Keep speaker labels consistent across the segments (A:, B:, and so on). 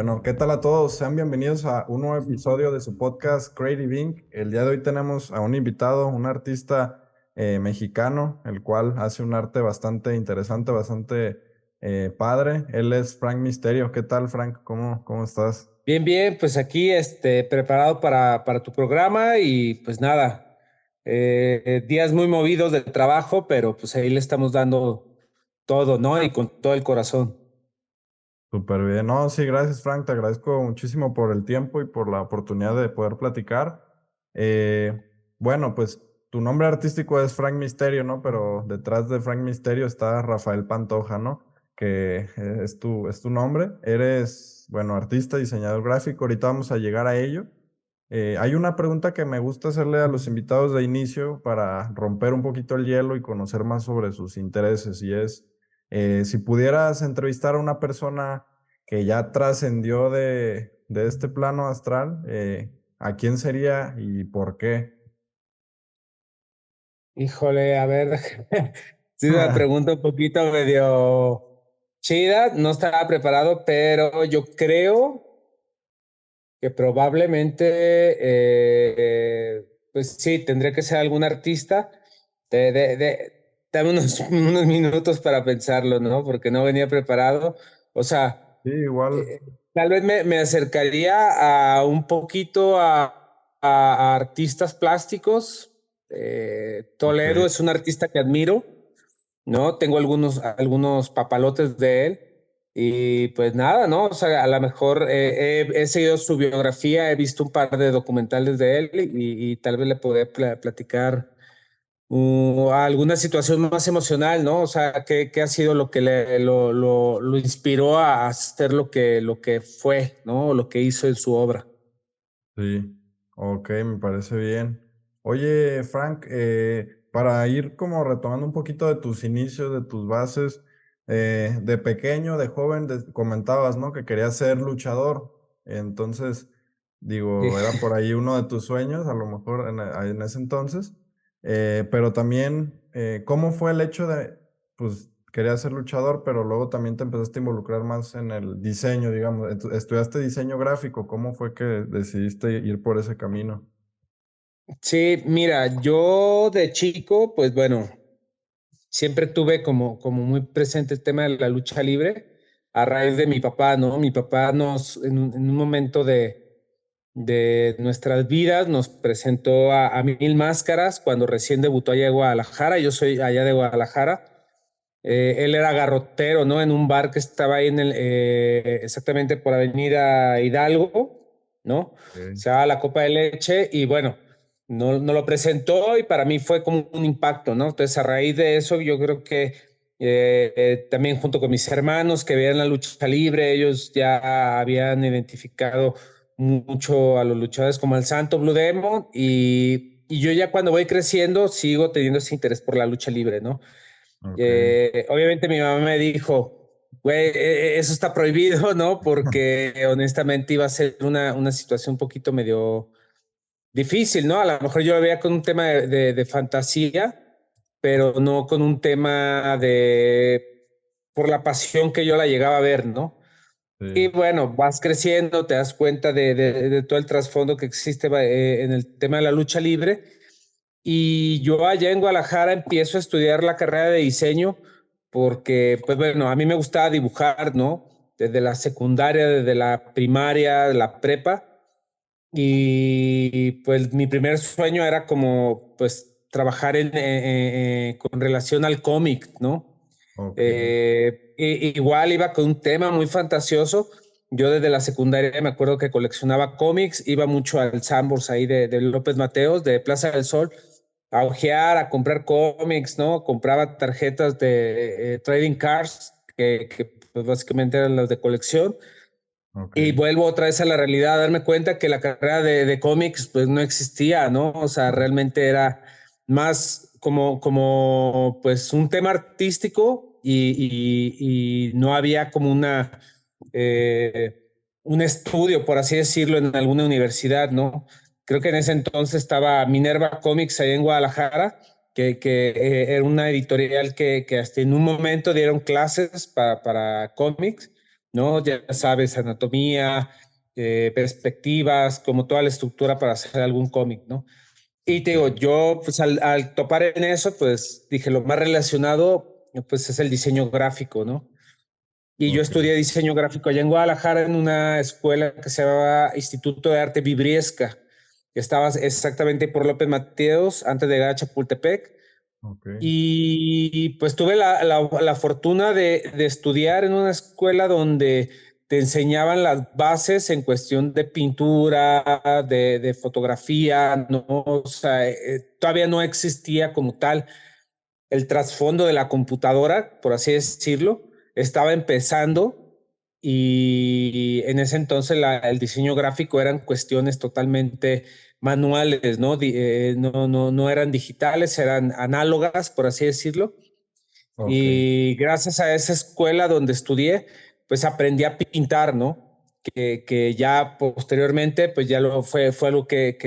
A: Bueno, ¿qué tal a todos? Sean bienvenidos a un nuevo episodio de su podcast Creative Inc. El día de hoy tenemos a un invitado, un artista mexicano, el cual hace un arte bastante interesante, bastante padre. Él es Frank Misterio. ¿Qué tal, Frank? ¿Cómo estás?
B: Bien, bien, pues aquí preparado para tu programa y pues nada, días muy movidos de trabajo, pero pues ahí le estamos dando todo, ¿no? Y con todo el corazón.
A: Súper bien. No, sí, gracias, Frank. Te agradezco muchísimo por el tiempo y por la oportunidad de poder platicar. Eh, bueno, pues tu nombre artístico es Frank Misterio, ¿no? Pero detrás de Frank Misterio está Rafael Pantoja, ¿no? Que es tu nombre. Eres, bueno, artista, diseñador gráfico. Ahorita vamos a llegar a ello. Hay una pregunta que me gusta hacerle a los invitados de inicio para romper un poquito el hielo y conocer más sobre sus intereses y es si pudieras entrevistar a una persona que ya trascendió de este plano astral, ¿a quién sería y por qué?
B: Híjole, a ver, sí, una pregunta un poquito medio chida, no estaba preparado, pero yo creo que probablemente, pues sí, tendría que ser algún artista. Dame unos minutos para pensarlo, ¿no? Porque no venía preparado. O sea,
A: Sí, igual.
B: tal vez me acercaría a un poquito a artistas plásticos.
A: Ok.
B: Toledo es un artista que admiro, ¿no? Tengo algunos papalotes de él. Y pues nada, ¿no? O sea, a lo mejor he seguido su biografía, he visto un par de documentales de él y tal vez le podré platicar alguna situación más emocional, ¿no? O sea, ¿qué ha sido lo que lo inspiró a hacer lo que fue, ¿no? O lo que hizo en su obra.
A: Sí, ok, me parece bien. Oye, Frank, para ir como retomando un poquito de tus inicios, de tus bases, de pequeño, de joven, comentabas, ¿no? Que querías ser luchador. Entonces,
B: Sí.
A: digo, era por ahí uno de tus sueños, a lo mejor en ese entonces. Pero también, ¿cómo fue el hecho de, pues, querías ser luchador, pero luego también te empezaste a involucrar más en el diseño, digamos? Estudiaste diseño gráfico, ¿cómo fue que decidiste ir por ese camino?
B: Sí, mira, yo de chico, pues bueno, siempre tuve como muy presente el tema de la lucha libre a raíz de mi papá, ¿no? Mi papá en un momento de nuestras vidas nos presentó a Mil Máscaras cuando recién debutó allá de Guadalajara. Yo soy allá de Guadalajara. Él era garrotero, ¿no? En un bar que estaba ahí exactamente por Avenida Hidalgo, ¿no?
A: Ok.
B: Se llama La Copa de Leche y bueno, no lo presentó y para mí fue como un impacto, ¿no? Entonces a raíz de eso yo creo que también junto con mis hermanos que veían la lucha libre, ellos ya habían identificado mucho a los luchadores como el Santo Blue Demon y yo ya cuando voy creciendo sigo teniendo ese interés por la lucha libre, ¿no?
A: Ok,
B: Obviamente mi mamá me dijo, güey, eso está prohibido, ¿no? Porque honestamente iba a ser una situación un poquito medio difícil, ¿no? A lo mejor yo lo veía con un tema de fantasía, pero no con un tema por la pasión que yo la llegaba a ver, ¿no? Y
A: sí,
B: bueno, vas creciendo, te das cuenta de todo el trasfondo que existe en el tema de la lucha libre. Y yo allá en Guadalajara empiezo a estudiar la carrera de diseño porque, pues bueno, a mí me gustaba dibujar, ¿no? Desde la secundaria, desde la primaria, la prepa. Y pues mi primer sueño era como, pues, trabajar con relación al cómic, ¿no?
A: ok,
B: Igual iba con un tema muy fantasioso. Yo desde la secundaria me acuerdo que coleccionaba cómics, iba mucho al Sambors ahí de López Mateos, de Plaza del Sol, a ojear, a comprar cómics, ¿no? Compraba tarjetas de trading cards, que pues, básicamente eran las de colección.
A: ok,
B: Y vuelvo otra vez a la realidad, a darme cuenta que la carrera de cómics pues no existía, ¿no? O sea, realmente era más como pues un tema artístico y no había como un estudio, por así decirlo, en alguna universidad, ¿no? Creo que en ese entonces estaba Minerva Comics ahí en Guadalajara, que era una editorial que hasta en un momento dieron clases para cómics ¿no? Ya sabes, anatomía, perspectivas, como toda la estructura para hacer algún cómic, ¿no? Y te digo,
A: Ok,
B: yo pues al topar en eso, pues dije, lo más relacionado pues es el diseño gráfico, ¿no? Y yo
A: ok,
B: estudié diseño gráfico allá en Guadalajara en una escuela que se llamaba Instituto de Arte Vibriesca, que estaba exactamente por López Mateos, antes de llegar a Chapultepec.
A: ok,
B: Y pues tuve la fortuna de estudiar en una escuela donde te enseñaban las bases en cuestión de pintura, de fotografía, ¿no? O sea, todavía no existía como tal el trasfondo de la computadora, por así decirlo, estaba empezando y en ese entonces el diseño gráfico eran cuestiones totalmente manuales, ¿no? No eran digitales, eran análogas, por así decirlo.
A: ok.
B: Y gracias a esa escuela donde estudié, pues aprendí a pintar, ¿no? Que ya posteriormente, pues ya fue algo que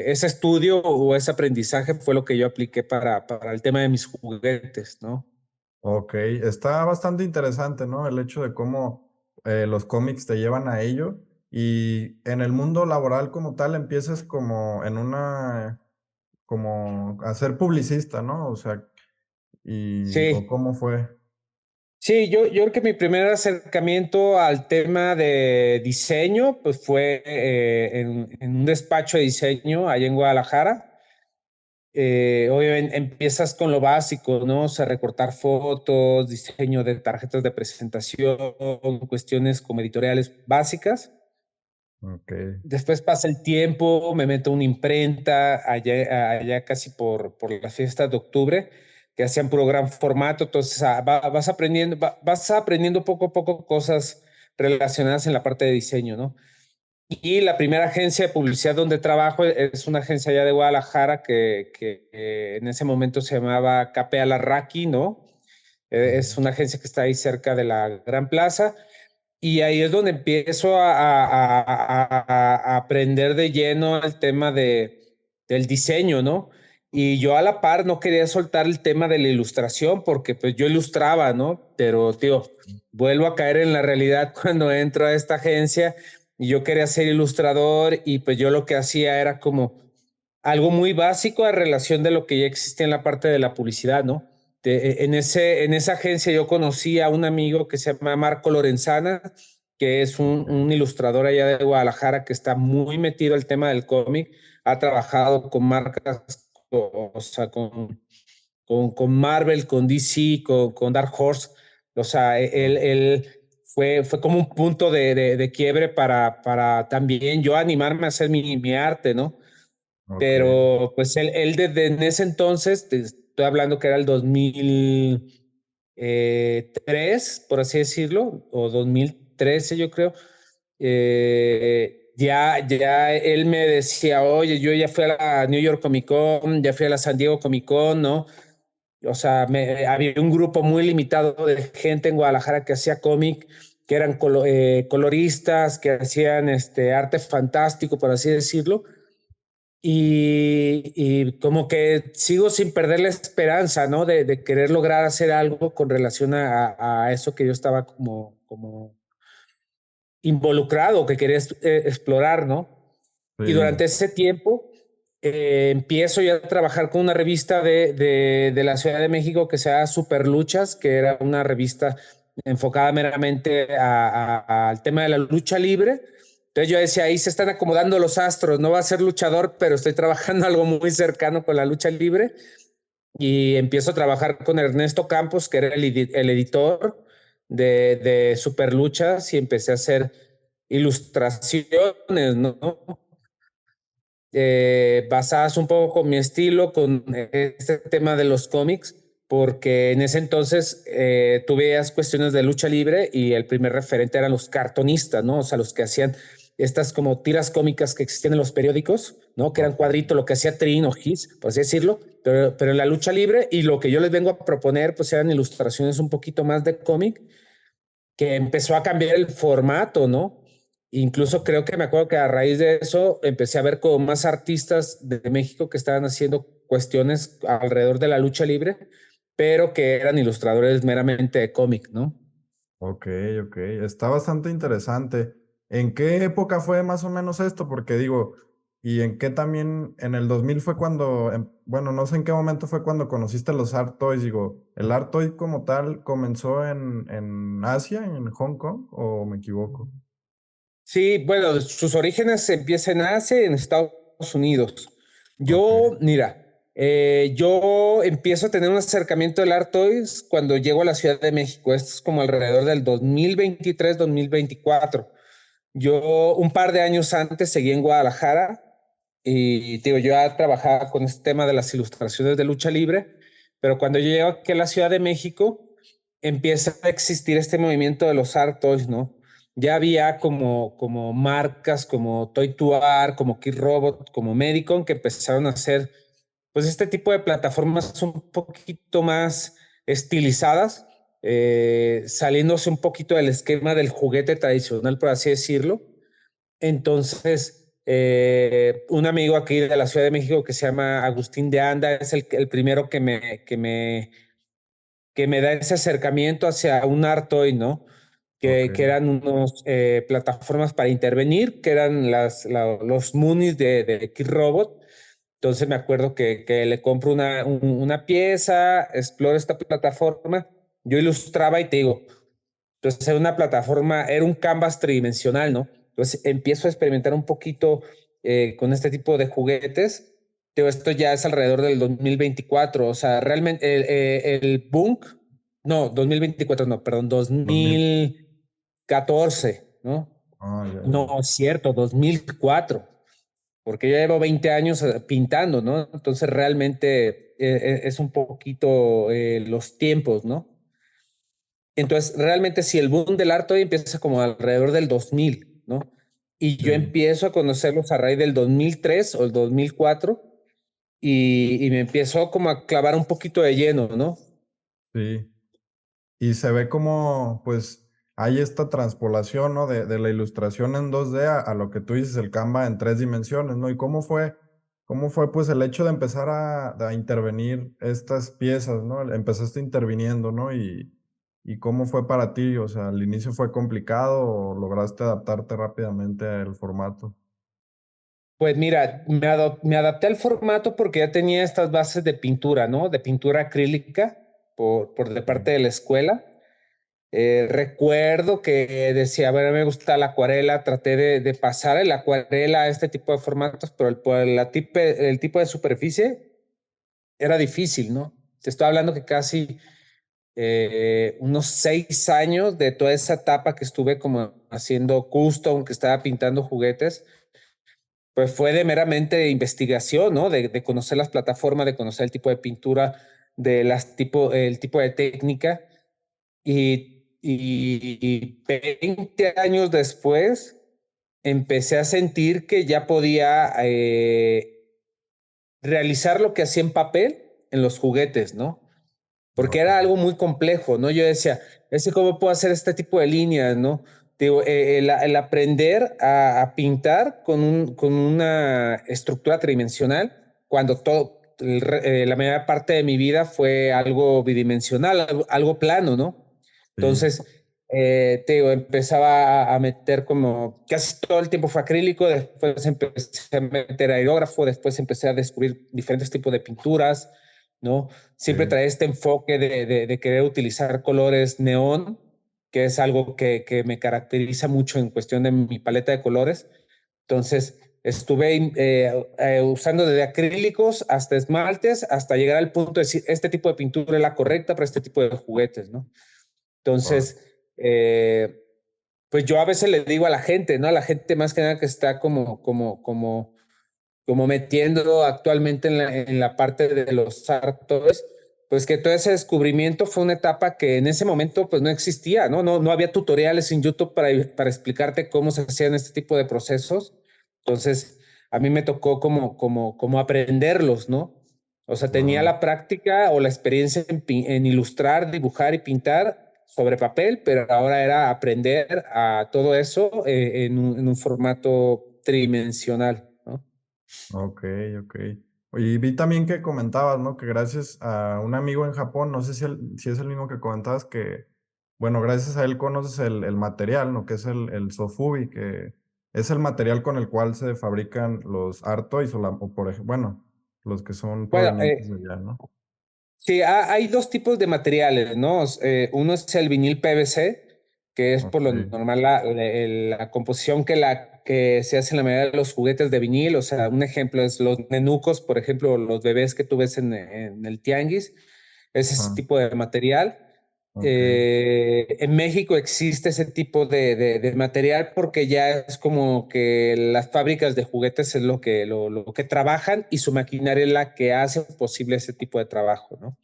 B: ese estudio o ese aprendizaje fue lo que yo apliqué para el tema de mis juguetes, ¿no?
A: Ok, está bastante interesante, ¿no? El hecho de cómo los cómics te llevan a ello y en el mundo laboral como tal empiezas como en una, como a ser publicista, ¿no? O sea, o
B: Sí,
A: cómo fue.
B: sí, yo creo que mi primer acercamiento al tema de diseño, pues fue en un despacho de diseño allá en Guadalajara. Obviamente empiezas con lo básico, ¿no? O sea, recortar fotos, diseño de tarjetas de presentación, cuestiones como editoriales básicas.
A: Ok,
B: Después pasa el tiempo, me meto a una imprenta allá casi por las fiestas de octubre, que hacían puro gran formato. Entonces vas aprendiendo poco a poco cosas relacionadas en la parte de diseño, ¿no? Y la primera agencia de publicidad donde trabajo es una agencia allá de Guadalajara que en ese momento se llamaba KP Alarraqui, ¿no? Es
A: ujú,
B: una agencia que está ahí cerca de la Gran Plaza. Y ahí es donde empiezo a aprender de lleno el tema del diseño, ¿no? Y yo a la par no quería soltar el tema de la ilustración porque pues yo ilustraba, ¿no? Pero, tío, vuelvo a caer en la realidad cuando entro a esta agencia y yo quería ser ilustrador y pues yo lo que hacía era como algo muy básico a relación de lo que ya existía en la parte de la publicidad, ¿no? En esa agencia yo conocí a un amigo que se llama Marco Lorenzana, que es un ilustrador allá de Guadalajara que está muy metido al tema del cómic, ha trabajado con marcas, o sea, con Marvel, con DC, con Dark Horse, o sea, él fue como un punto de quiebre para también yo animarme a hacer mi arte, ¿no?
A: ok,
B: Pero pues él desde en ese entonces, te estoy hablando que era el 2003, por así decirlo, o 2013 yo creo, ya él me decía, oye, yo ya fui a la New York Comic Con, ya fui a la San Diego Comic Con, ¿no? O sea, había un grupo muy limitado de gente en Guadalajara que hacía cómic, que eran coloristas, que hacían arte fantástico, por así decirlo. Y como que sigo sin perder la esperanza, ¿no? De querer lograr hacer algo con relación a eso que yo estaba como involucrado, que quería explorar, ¿no? Y
A: sí,
B: durante ese tiempo empiezo ya a trabajar con una revista de la Ciudad de México que se llama Super Luchas, que era una revista enfocada meramente al tema de la lucha libre. Entonces yo decía, ahí se están acomodando los astros, no va a ser luchador, pero estoy trabajando algo muy cercano con la lucha libre y empiezo a trabajar con Ernesto Campos, que era el editor de Super Luchas y empecé a hacer ilustraciones, ¿no? Basadas un poco con mi estilo, con este tema de los cómics, porque en ese entonces tuve esas cuestiones de lucha libre y el primer referente eran los cartonistas, ¿no? O sea, los que hacían estas como tiras cómicas que existían en los periódicos, ¿no? Que eran
A: ok,
B: cuadritos, lo que hacía Trin o His, por así decirlo, pero en la lucha libre y lo que yo les vengo a proponer, pues eran ilustraciones un poquito más de cómic que empezó a cambiar el formato, ¿no? Incluso creo que me acuerdo que a raíz de eso empecé a ver como más artistas de México que estaban haciendo cuestiones alrededor de la lucha libre, pero que eran ilustradores meramente de cómic, ¿no?
A: Ok, ok. Está bastante interesante. ¿En qué época fue más o menos esto? Porque digo, ¿y en qué también, en el 2000 fue cuando, bueno, no sé en qué momento fue cuando conociste los Art Toys? Digo, ¿el Art Toy como tal comenzó en Asia, en Hong Kong, o me equivoco?
B: Sí, bueno, sus orígenes empiezan en Asia y en Estados Unidos.
A: Ok,
B: Yo empiezo a tener un acercamiento del Art Toys cuando llego a la Ciudad de México. Esto es como alrededor del 2023, 2024. Yo un par de años antes seguí en Guadalajara y digo, yo ya trabajaba con este tema de las ilustraciones de lucha libre, pero cuando yo llego aquí a la Ciudad de México, empieza a existir este movimiento de los art toys, ¿no? Ya había como marcas como Toy to Art, como Kid Robot, como Medicon, que empezaron a hacer pues este tipo de plataformas un poquito más estilizadas, saliéndose un poquito del esquema del juguete tradicional, por así decirlo. Entonces, un amigo aquí de la Ciudad de México que se llama Agustín de Anda es el primero que me da ese acercamiento hacia un Artoy, ¿no?
A: ok,
B: Que eran unos plataformas para intervenir, que eran los Moonies de Kid Robot. Entonces me acuerdo que le compro una pieza, exploro esta plataforma, yo ilustraba y te digo, entonces era una plataforma, era un canvas tridimensional, ¿no? Entonces empiezo a experimentar un poquito con este tipo de juguetes. Pero esto ya es alrededor del 2024, o sea, realmente el Bunk, no, 2024, no, perdón,
A: 2000.
B: 2014, ¿no?
A: Ah, ya, ya,
B: No,
A: ya.
B: es cierto, 2004, porque yo llevo 20 años pintando, ¿no? Entonces realmente es un poquito los tiempos, ¿no? Entonces, realmente si el boom del arte hoy empieza como alrededor del 2000, ¿no? Y yo
A: Sí,
B: empiezo a conocerlos a raíz del 2003 o el 2004 y me empiezo como a clavar un poquito de lleno, ¿no?
A: sí. Y se ve como, pues, hay esta transpolación, ¿no? De la ilustración en 2D a lo que tú dices, el Canva en 3 dimensiones, ¿no? ¿Y cómo fue, pues, el hecho de empezar a intervenir estas piezas, ¿no? Empezaste interviniendo, ¿no? Y cómo fue para ti, o sea, ¿al inicio fue complicado o lograste adaptarte rápidamente al formato?
B: Pues mira, me adapté al formato porque ya tenía estas bases de pintura, ¿no? De pintura acrílica por de parte
A: Sí,
B: de la escuela. Recuerdo que decía, a ver, me gusta la acuarela, traté de pasar el acuarela a este tipo de formatos, pero el tipo de superficie era difícil, ¿no? Te estoy hablando que casi unos 6 años de toda esa etapa que estuve como haciendo custom, que estaba pintando juguetes, pues fue de meramente investigación, ¿no? De conocer las plataformas, de conocer el tipo de pintura, el tipo de técnica. Y 20 años después empecé a sentir que ya podía realizar lo que hacía en papel en los juguetes, ¿no? Porque
A: ok,
B: era algo muy complejo, ¿no? Yo decía, ¿cómo puedo hacer este tipo de líneas, ¿no? Digo, el aprender a pintar con una estructura tridimensional, cuando la mayor parte de mi vida fue algo bidimensional, algo plano, ¿no?
A: sí,
B: Entonces, te digo, empezaba a meter como, casi todo el tiempo fue acrílico, después empecé a meter aerógrafo, después empecé a descubrir diferentes tipos de pinturas, ¿no? Siempre
A: sí,
B: trae este enfoque de querer utilizar colores neón, que es algo que me caracteriza mucho en cuestión de mi paleta de colores. Entonces, estuve usando desde acrílicos hasta esmaltes, hasta llegar al punto de decir, este tipo de pintura es la correcta para este tipo de juguetes, ¿no?
A: órale,
B: Entonces, pues yo a veces le digo a la gente, ¿no? A la gente más que nada que está como metiendo actualmente en la parte de los artos, pues que todo ese descubrimiento fue una etapa que en ese momento pues no existía, ¿no? No había tutoriales en YouTube para explicarte cómo se hacían este tipo de procesos. Entonces, a mí me tocó como aprenderlos, ¿no? O sea, tenía
A: ah,
B: la práctica o la experiencia en ilustrar, dibujar y pintar sobre papel, pero ahora era aprender a todo eso en un formato tridimensional, ¿no?
A: ok, ok. Y vi también que comentabas, ¿no? Que gracias a un amigo en Japón, no sé si es el mismo que comentabas, bueno, gracias a él conoces el material, ¿no? Que es el Sofubi, que es el material con el cual se fabrican los Art Toys o por ejemplo, bueno, los que son
B: Bueno,
A: provenientes de allá, ¿no?
B: sí, hay dos tipos de materiales, ¿no? Uno es el vinil PVC, que es por
A: Ok,
B: lo normal la composición que se hace en la mayoría de los juguetes de vinil. O sea, un ejemplo es los nenucos, por ejemplo, los bebés que tú ves en el tianguis, es ese
A: ajá,
B: tipo de material.
A: ok,
B: En México existe ese tipo de material porque ya es como que las fábricas de juguetes es lo que trabajan y su maquinaria es la que hace posible ese tipo de trabajo, ¿no?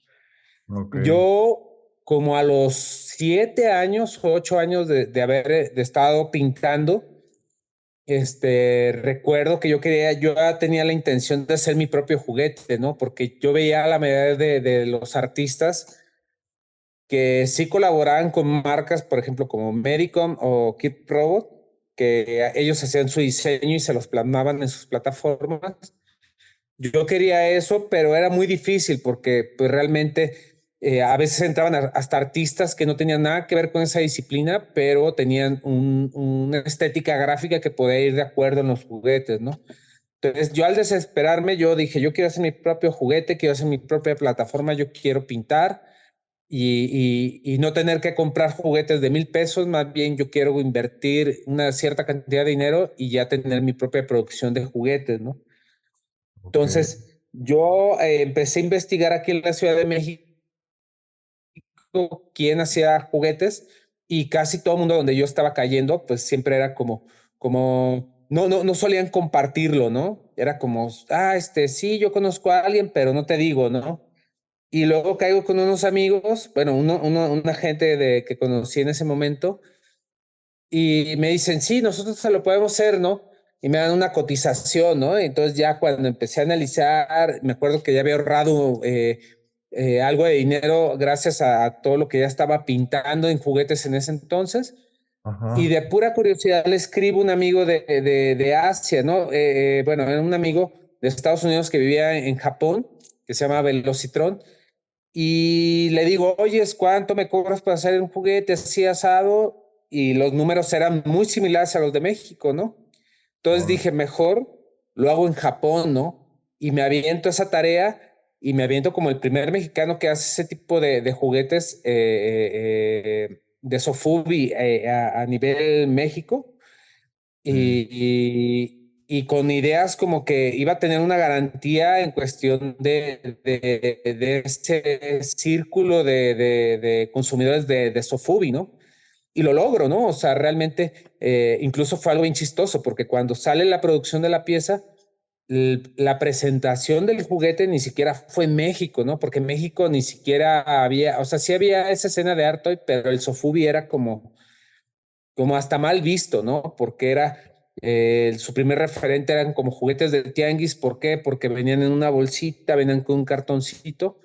A: ok,
B: Yo, como a los 7 años o 8 años de haber estado pintando, recuerdo que yo ya tenía la intención de hacer mi propio juguete, ¿no? Porque yo veía a la mayoría de los artistas que sí colaboraban con marcas, por ejemplo, como Medicom o Kid Robot, que ellos hacían su diseño y se los plasmaban en sus plataformas. Yo quería eso, pero era muy difícil porque pues realmente a veces entraban hasta artistas que no tenían nada que ver con esa disciplina, pero tenían una estética gráfica que podía ir de acuerdo en los juguetes, ¿no? Entonces yo al desesperarme, yo dije, yo quiero hacer mi propio juguete, quiero hacer mi propia plataforma, yo quiero pintar y no tener que comprar juguetes de 1,000 pesos, más bien yo quiero invertir una cierta cantidad de dinero y ya tener mi propia producción de juguetes, ¿no?
A: ok,
B: Entonces, yo empecé a investigar aquí en la Ciudad de México quién hacía juguetes y casi todo el mundo donde yo estaba cayendo, pues siempre era no solían compartirlo, ¿no? Era como, sí, yo conozco a alguien, pero no te digo, ¿no? Y luego caigo con unos amigos, bueno, una gente que conocí en ese momento, y me dicen, sí, nosotros se lo podemos hacer, ¿no? Y me dan una cotización, ¿no? Entonces ya cuando empecé a analizar, me acuerdo que ya había ahorrado algo de dinero gracias a todo lo que ya estaba pintando en juguetes en ese entonces. Y
A: ajá,
B: de pura curiosidad le escribo a un amigo de Asia, ¿no? Bueno, era un amigo de Estados Unidos que vivía en Japón, que se llama Velocitron, y le digo, oye, ¿cuánto me cobras para hacer un juguete así asado? Y los números eran muy similares a los de México, ¿no? Entonces
A: órale,
B: dije, mejor lo hago en Japón, ¿no? Y me aviento esa tarea y me aviento como el primer mexicano que hace ese tipo de juguetes de Sofubi a nivel México
A: sí,
B: y con ideas como que iba a tener una garantía en cuestión de ese círculo de consumidores de Sofubi, ¿no? Y lo logro, ¿no? O sea, realmente incluso fue algo bien chistoso porque cuando sale la producción de la pieza, la presentación del juguete ni siquiera fue en México, ¿no? Porque en México ni siquiera había, o sea, sí había esa escena de Artoy, pero el Sofubi era como hasta mal visto, ¿no? Porque su primer referente eran como juguetes de tianguis. ¿Por qué? Porque venían en una bolsita, venían con un cartoncito.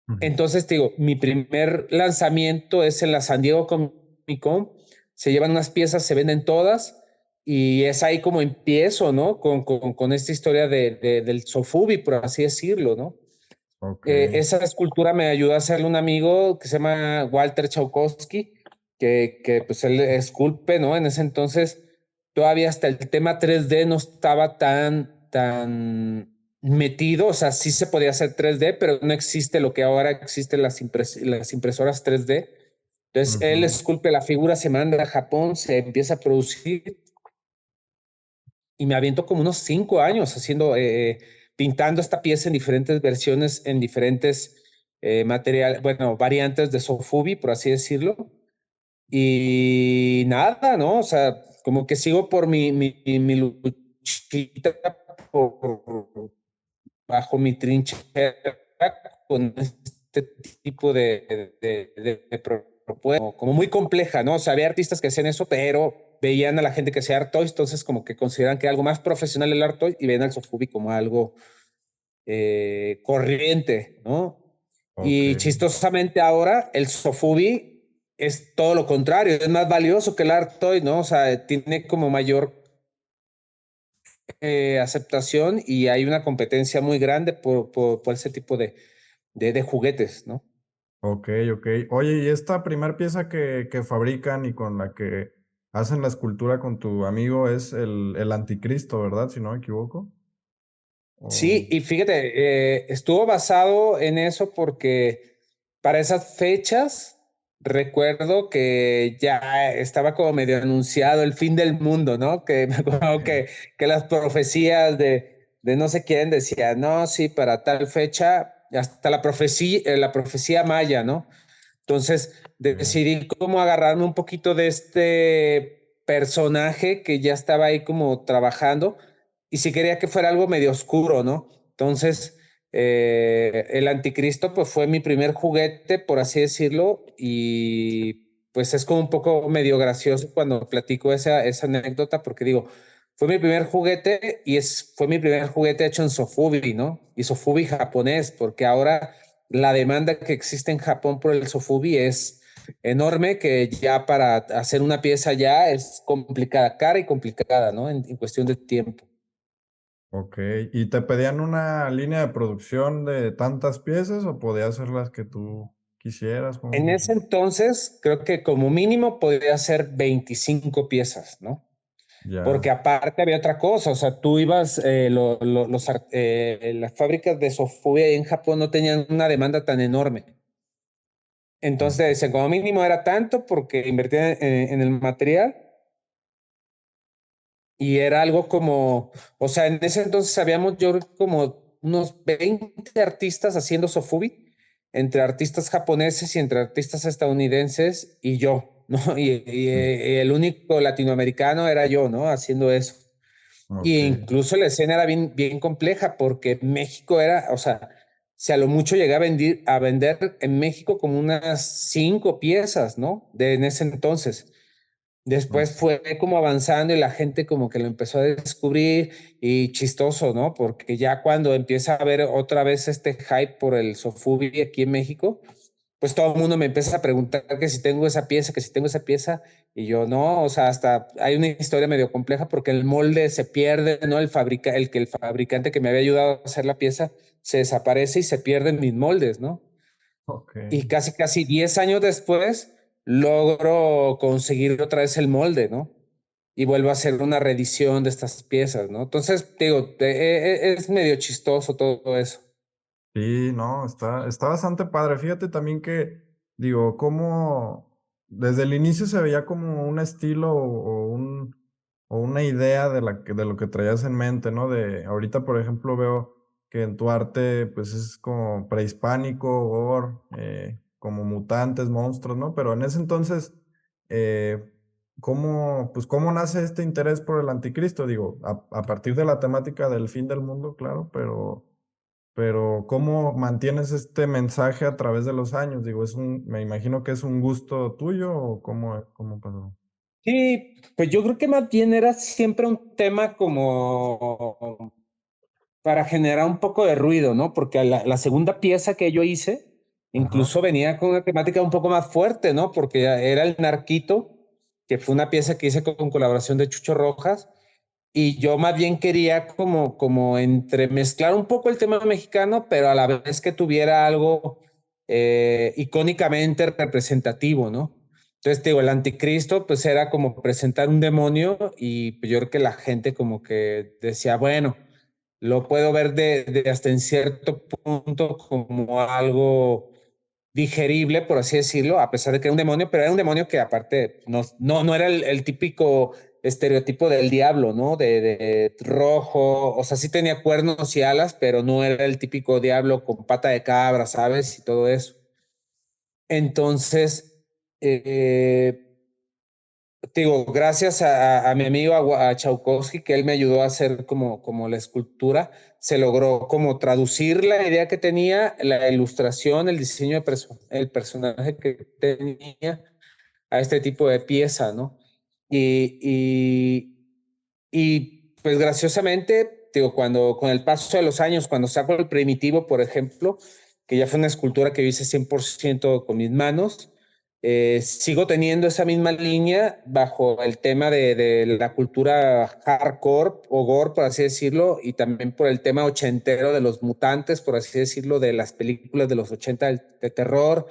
A: ujú,
B: Entonces, te digo, mi primer lanzamiento es en la San Diego Comic Con. Se llevan unas piezas, se venden todas. Y es ahí como empiezo, ¿no? Con esta historia del Sofubi, por así decirlo, ¿no?
A: ok,
B: Esa escultura me ayudó a hacerle un amigo que se llama Walter Chaukowski, que pues él esculpe, ¿no? En ese entonces todavía hasta el tema 3D no estaba tan metido, o sea, sí se podía hacer 3D, pero no existe lo que ahora existen las impresoras 3D. Entonces él
A: ujú,
B: esculpe la figura, se manda a Japón, se empieza a producir y me aviento como unos 5 años pintando esta pieza en diferentes versiones, en diferentes materiales, bueno, variantes de Sofubi, por así decirlo. Y nada, ¿no? O sea, como que sigo por mi luchita bajo mi trinchera con este tipo de propuesta, como muy compleja, ¿no? O sea, había artistas que hacían eso, pero veían a la gente que hacía art toys, entonces como que consideran que era algo más profesional el art toy y ven al Sofubi como algo corriente, ¿no?
A: ok,
B: Y chistosamente ahora el Sofubi es todo lo contrario, es más valioso que el art toy, ¿no? O sea, tiene como mayor aceptación y hay una competencia muy grande por ese tipo de juguetes, ¿no?
A: Ok, ok. Oye, ¿y esta primer pieza que fabrican y con la que hacen la escultura con tu amigo es el Anticristo, ¿verdad? Si no me equivoco. O-
B: Sí, y fíjate, estuvo basado en eso porque para esas fechas recuerdo que ya estaba como medio anunciado el fin del mundo, ¿no? Que me acuerdo
A: Ok.
B: que las profecías de no sé quién decían, no, sí, para tal fecha, hasta la profecía maya, ¿no? Entonces
A: Ok.
B: decidí como agarrarme un poquito de este personaje que ya estaba ahí como trabajando y si quería que fuera algo medio oscuro, ¿no? Entonces el anticristo pues fue mi primer juguete, por así decirlo, y pues es como un poco medio gracioso cuando platico esa anécdota porque digo, fue mi primer juguete y fue mi primer juguete hecho en Sofubi, ¿no? Y Sofubi japonés, porque ahora la demanda que existe en Japón por el sofubi es enorme, que ya para hacer una pieza ya es complicada, cara y complicada, ¿no? En cuestión de tiempo.
A: Ok. ¿Y te pedían una línea de producción de tantas piezas o podías hacer las que tú quisieras? ¿Cómo
B: En ese
A: funciona?
B: entonces, creo que como mínimo podía hacer 25 piezas, ¿no?
A: Ya.
B: Porque aparte había otra cosa, o sea, tú ibas, las fábricas de sofubi en Japón no tenían una demanda tan enorme. Entonces,
A: Ok.
B: decían, como mínimo era tanto porque invertían en el material. Y era algo como, o sea, en ese entonces habíamos yo creo, como unos 20 artistas haciendo sofubi, entre artistas japoneses y entre artistas estadounidenses y yo, ¿no?
A: Mm.
B: Y el único latinoamericano era yo, ¿no? Haciendo eso. Y
A: Ok.
B: incluso la escena era bien compleja porque México era, o sea, si a lo mucho llegué a vender en México como unas 5 piezas, ¿no? De en ese entonces. Después
A: Ok.
B: fue como avanzando y la gente como que lo empezó a descubrir y chistoso, ¿no? Porque ya cuando empieza a haber otra vez este hype por el Sofubi aquí en México, pues todo el mundo me empieza a preguntar que si tengo esa pieza, que si tengo esa pieza, y yo no, o sea, hasta hay una historia medio compleja porque el molde se pierde, ¿no? El fabricante que me había ayudado a hacer la pieza se desaparece y se pierden mis moldes, ¿no?
A: Ok.
B: Y casi 10 años después logro conseguir otra vez el molde, ¿no? Y vuelvo a hacer una reedición de estas piezas, ¿no? Entonces, digo, es medio chistoso todo eso.
A: Sí, no, está bastante padre. Fíjate también que, digo, como desde el inicio se veía como un estilo o una idea de lo que traías en mente, ¿no? De ahorita, por ejemplo, veo que en tu arte, pues es como prehispánico, gore, como mutantes, monstruos, ¿no? Pero en ese entonces, eh, pues, ¿cómo nace este interés por el anticristo? Digo, a partir de la temática del fin del mundo, claro, pero ¿cómo mantienes este mensaje a través de los años? Digo, me imagino que es un gusto tuyo o cómo pasó.
B: Sí, pues yo creo que más bien era siempre un tema como para generar un poco de ruido, ¿no? Porque la segunda pieza que yo hice
A: Ajá.
B: incluso venía con una temática un poco más fuerte, ¿no? Porque era el Narquito, que fue una pieza que hice con colaboración de Chucho Rojas. Y yo más bien quería como entremezclar un poco el tema mexicano, pero a la vez que tuviera algo icónicamente representativo, ¿no? Entonces, te digo, el anticristo, pues era como presentar un demonio y pues, yo creo que la gente como que decía, bueno, lo puedo ver de hasta en cierto punto como algo digerible, por así decirlo, a pesar de que era un demonio, pero era un demonio que aparte no era el típico estereotipo del diablo, ¿no? De rojo, o sea, sí tenía cuernos y alas, pero no era el típico diablo con pata de cabra, ¿sabes? Y todo eso. Entonces, eh, digo, gracias a mi amigo a Chaukowski, que él me ayudó a hacer como la escultura, se logró como traducir la idea que tenía, la ilustración, el diseño el personaje que tenía a este tipo de pieza, ¿no? Y, pues graciosamente, digo, cuando con el paso de los años, cuando saco el primitivo, por ejemplo, que ya fue una escultura que yo hice 100% con mis manos, sigo teniendo esa misma línea bajo el tema de la cultura hardcore o gore, por así decirlo, y también por el tema ochentero de los mutantes, por así decirlo, de las películas de los 80 de terror,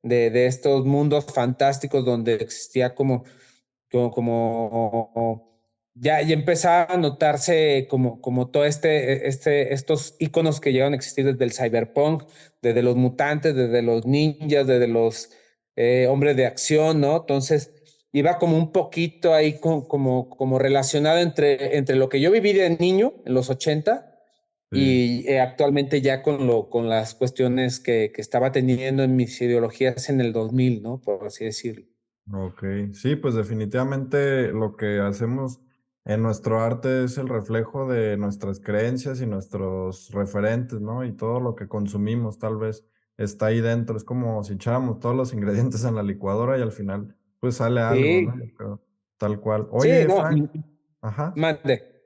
B: de estos mundos fantásticos donde existía como ya empezaba a notarse como todo estos iconos que llegan a existir desde el cyberpunk, desde los mutantes, desde los ninjas, desde los hombres de acción, ¿no? Entonces iba como un poquito ahí como relacionado entre lo que yo viví de niño en los 80
A: Sí.
B: y actualmente ya con las cuestiones que estaba teniendo en mis ideologías en el 2000, ¿no? Por así decirlo.
A: Ok, sí, pues definitivamente lo que hacemos en nuestro arte es el reflejo de nuestras creencias y nuestros referentes, ¿no? Y todo lo que consumimos tal vez está ahí dentro. Es como si echáramos todos los ingredientes en la licuadora y al final pues sale algo, ¿no?
B: Sí,
A: Yo creo, tal cual.
B: sí,
A: Oye,
B: no,
A: Frank, ajá,
B: mande.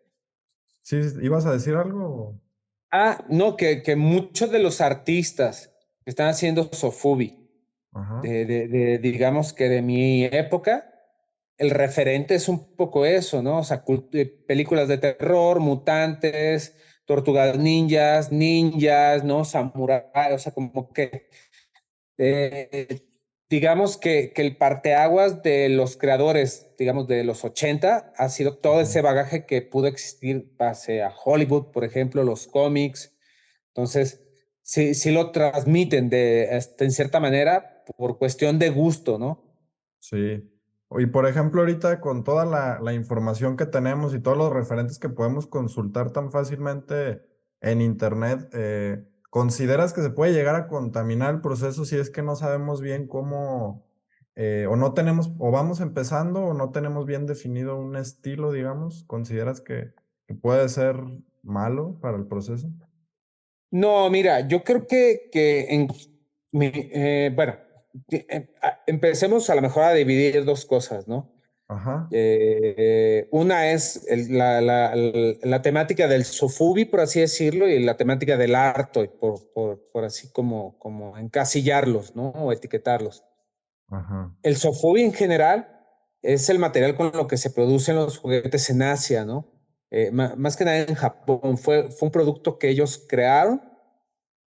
A: sí, ¿ibas a decir algo?
B: No, que muchos de los artistas que están haciendo Sofubi,
A: Ajá,
B: digamos que de mi época, el referente es un poco eso, ¿no? O sea, películas de terror, mutantes, tortugas ninjas, ninjas, ¿no? Samurai, o sea, como que eh, digamos que el parteaguas de los creadores, digamos, de los 80 ha sido todo
A: ajá.
B: ese bagaje que pudo existir base a Hollywood, por ejemplo, los cómics. Entonces, sí lo transmiten en cierta manera por cuestión de gusto, ¿no?
A: Sí. Y por ejemplo, ahorita con toda la información que tenemos y todos los referentes que podemos consultar tan fácilmente en internet, ¿consideras que se puede llegar a contaminar el proceso si es que no sabemos bien cómo, o no tenemos, o vamos empezando o no tenemos bien definido un estilo, digamos? ¿Consideras que puede ser malo para el proceso?
B: No, mira, yo creo bueno, empecemos a lo mejor a dividir dos cosas, ¿no?
A: Ajá,
B: Una es la temática del sofubi, por así decirlo, y la temática del arte, por así como encasillarlos, ¿no? O etiquetarlos.
A: ajá,
B: El sofubi en general es el material con lo que se producen los juguetes en Asia, ¿no? Más que nada en Japón. Fue un producto que ellos crearon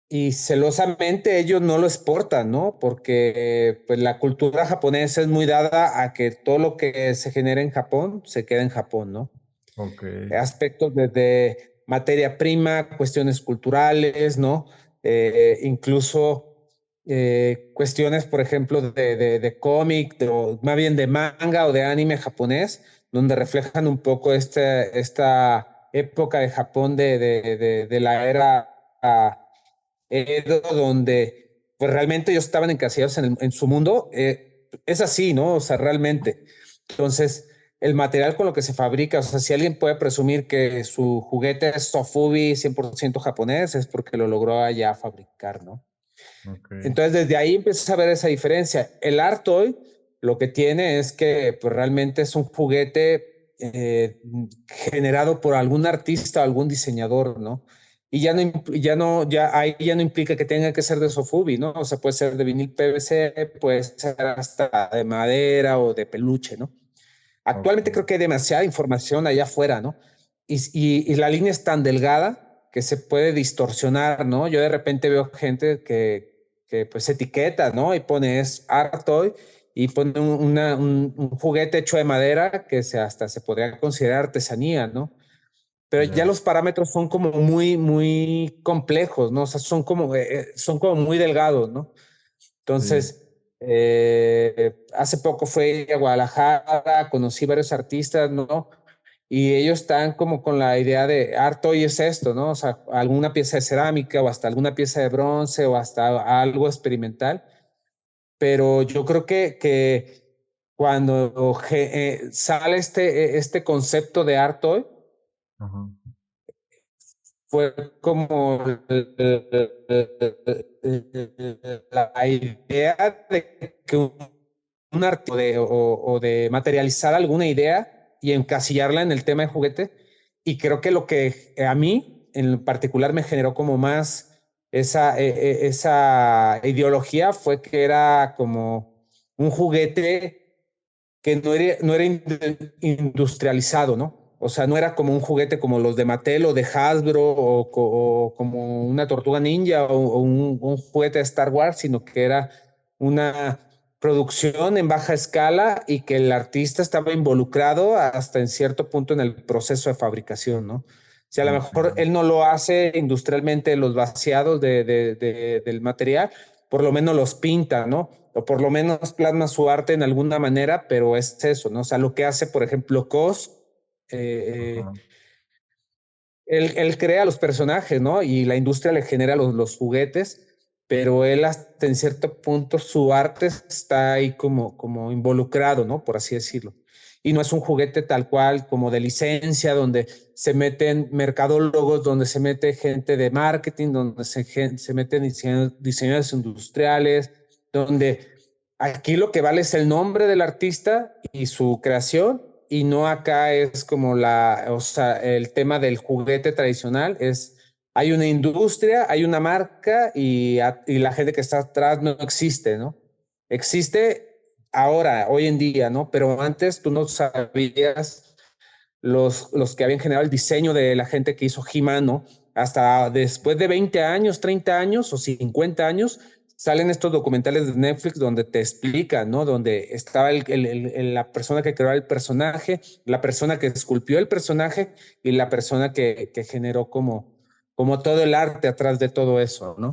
B: y celosamente ellos no lo exportan, ¿no? Porque pues, la cultura japonesa es muy dada a que todo lo que se genera en Japón se queda en Japón, ¿no?
A: ok,
B: Aspectos desde materia prima, cuestiones culturales, ¿no? Incluso cuestiones, por ejemplo, de cómic, o más bien de manga o de anime japonés, donde reflejan un poco esta época de Japón de la era Edo, donde pues realmente ellos estaban encasillados en su mundo. Es así, ¿no? O sea, realmente. Entonces, el material con lo que se fabrica, o sea, si alguien puede presumir que su juguete es Sofubi 100% japonés, es porque lo logró allá fabricar, ¿no?
A: ok,
B: Entonces, desde ahí empiezas a ver esa diferencia. El Art Toy lo que tiene es que pues, realmente es un juguete generado por algún artista, algún diseñador, ¿no? Y ahí ya no implica que tenga que ser de Sofubi, ¿no? O sea, puede ser de vinil PVC, puede ser hasta de madera o de peluche, ¿no? Actualmente
A: ok,
B: creo que hay demasiada información allá afuera, ¿no? Y la línea es tan delgada que se puede distorsionar, ¿no? Yo de repente veo gente que pues etiqueta, ¿no? Y pone es art toy y pone un juguete hecho de madera que hasta se podría considerar artesanía, ¿no? Pero ya
A: ya,
B: los parámetros son como muy complejos, ¿no? O sea, son como muy delgados, ¿no?
A: sí,
B: Entonces, hace poco fui a Guadalajara, conocí varios artistas, ¿no? Y ellos están como con la idea de arte y es esto, ¿no? O sea, alguna pieza de cerámica o hasta alguna pieza de bronce o hasta algo experimental. Pero yo creo que cuando sale este concepto de arte,
A: ajá,
B: fue como la idea de que un arte o de materializar alguna idea y encasillarla en el tema de juguete. Y creo que lo que a mí en particular me generó como más esa ideología fue que era como un juguete que no era industrializado, ¿no? O sea, no era como un juguete como los de Mattel o de Hasbro o como una tortuga ninja o un juguete de Star Wars, sino que era una producción en baja escala y que el artista estaba involucrado hasta en cierto punto en el proceso de fabricación, ¿no? Si a lo
A: Ok,
B: mejor él no lo hace industrialmente los vaciados del material, por lo menos los pinta, ¿no? O por lo menos plasma su arte en alguna manera, pero es eso, ¿no? O sea, lo que hace, por ejemplo, Cos, eh,
A: ajá,
B: él crea los personajes, ¿no? Y la industria le genera los juguetes, pero él hasta en cierto punto su arte está ahí como involucrado, ¿no? Por así decirlo. Y no es un juguete tal cual como de licencia, donde se meten mercadólogos, donde se mete gente de marketing, donde se meten diseñadores industriales, donde aquí lo que vale es el nombre del artista y su creación, y no acá es como o sea, el tema del juguete tradicional es, hay una industria, hay una marca y la gente que está atrás no existe, ¿no? Existe ahora, hoy en día, ¿no? Pero antes tú no sabías los que habían generado el diseño de la gente que hizo He-Man, ¿no? Hasta después de 20 años, 30 años o 50 años, salen estos documentales de Netflix donde te explican, ¿no? Donde estaba la persona que creó el personaje, la persona que esculpió el personaje y la persona que generó como todo el arte atrás de todo eso, ¿no?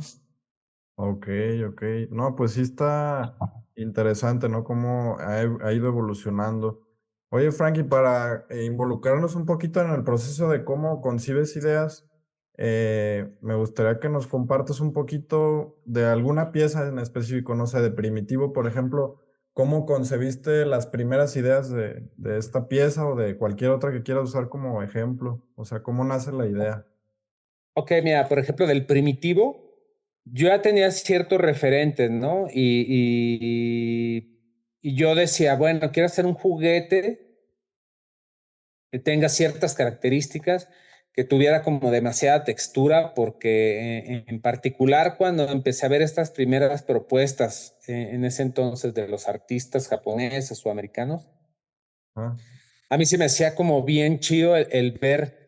A: ok, ok. No, pues sí está interesante, ¿no? Cómo ha ido evolucionando. Oye, Frankie, para involucrarnos un poquito en el proceso de cómo concibes ideas, me gustaría que nos compartas un poquito de alguna pieza en específico, no sé, de Primitivo, por ejemplo, cómo concebiste las primeras ideas de esta pieza o de cualquier otra que quieras usar como ejemplo. O sea, cómo nace la idea.
B: Ok, mira, por ejemplo, del primitivo, yo ya tenía ciertos referentes, ¿no? Y yo decía, bueno, quiero hacer un juguete que tenga ciertas características, que tuviera como demasiada textura, porque en particular cuando empecé a ver estas primeras propuestas en ese entonces de los artistas japoneses o americanos,
A: Ah,
B: a mí se me hacía como bien chido el ver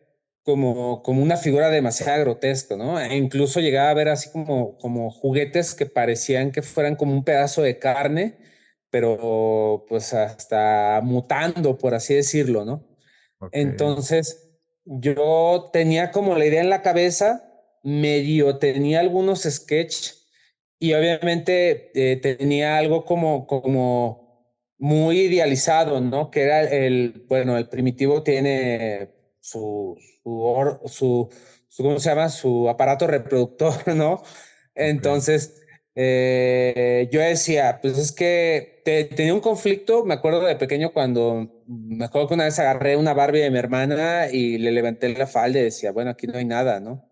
B: como una figura demasiado grotesca, ¿no? E incluso llegaba a ver así como juguetes que parecían que fueran como un pedazo de carne, pero pues hasta mutando, por así decirlo, ¿no?
A: ok.
B: Entonces, yo tenía como la idea en la cabeza, medio tenía algunos sketches y obviamente tenía algo como muy idealizado, ¿no? Que era bueno, el primitivo tiene ¿cómo se llama? Su aparato reproductor, ¿no?
A: Ok.
B: Entonces, yo decía, pues es que tenía un conflicto, me acuerdo de pequeño me acuerdo que una vez agarré una Barbie de mi hermana y le levanté la falda y decía, bueno, aquí no hay nada, ¿no?